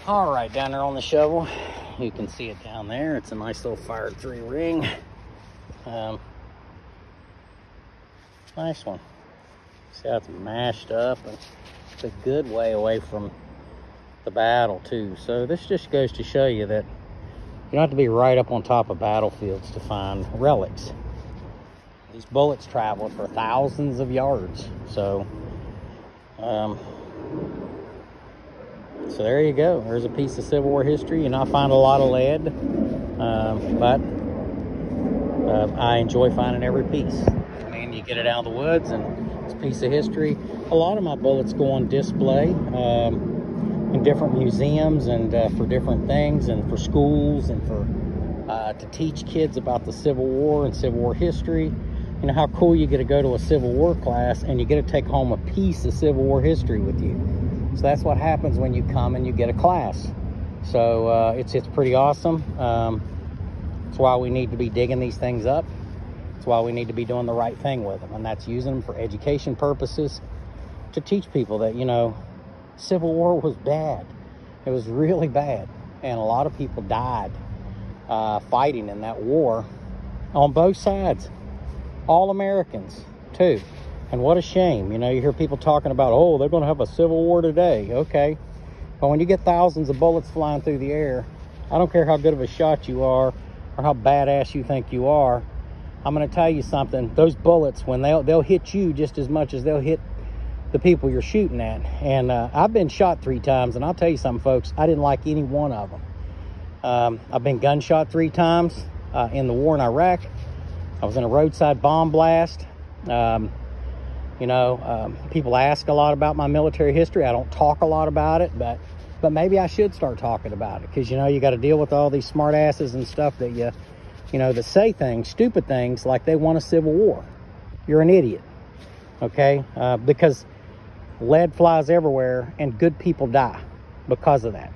All right, down there on the shovel, you can see it down there. It's a nice little fired 3 ring. Nice one. See how it's mashed up, and it's a good way away from the battle too. So this just goes to show you that you don't have to be right up on top of battlefields to find relics. These bullets traveled for thousands of yards. So there you go. There's a piece of Civil War history. You'll not find a lot of lead, but I enjoy finding every piece. I mean, you get it out of the woods and it's a piece of history. A lot of my bullets go on display in different museums and for different things, and for schools, and for to teach kids about the Civil War and Civil War history. You know how cool you get to go to a Civil War class and you get to take home a piece of Civil War history with you. So that's what happens when you come and you get a class. So it's pretty awesome. It's why we need to be digging these things up. It's why we need to be doing the right thing with them, and that's using them for education purposes, to teach people that, you know, Civil War was bad. It was really bad, and a lot of people died fighting in that war on both sides. All Americans too. And what a shame. You know, you hear people talking about, oh, they're going to have a Civil War today. Okay, but when you get thousands of bullets flying through the air, I don't care how good of a shot you are or how badass you think you are, I'm going to tell you something. Those bullets, when they'll hit you just as much as they'll hit the people you're shooting at. And I've been shot 3 times, and I'll tell you something, folks, I didn't like any one of them. I've been gunshot 3 times in the war in Iraq. I was in a roadside bomb blast. You know, people ask a lot about my military history. I don't talk a lot about it, but maybe I should start talking about it, because, you know, you got to deal with all these smart asses and stuff that you know, that say things, stupid things, like they want a Civil War. You're an idiot, okay? Because lead flies everywhere and good people die because of that.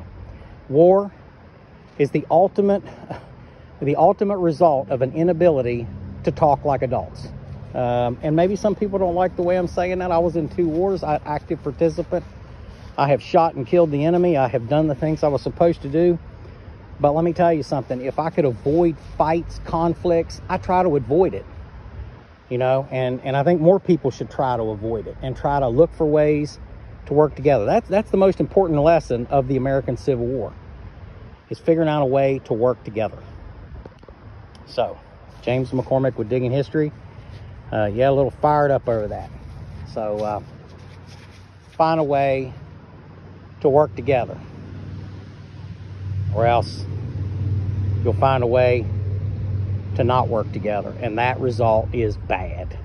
War is the ultimate result of an inability to talk like adults. And maybe some people don't like the way I'm saying that. I was in 2 wars. I'm an active participant. I have shot and killed the enemy. I have done the things I was supposed to do. But let me tell you something. If I could avoid fights, conflicts, I try to avoid it. You know, and I think more people should try to avoid it and try to look for ways to work together. That's the most important lesson of the American Civil War, is figuring out a way to work together. So, James McCormick with Digging History. Yeah, a little fired up over that. So, find a way to work together, or else you'll find a way to not work together, and that result is bad.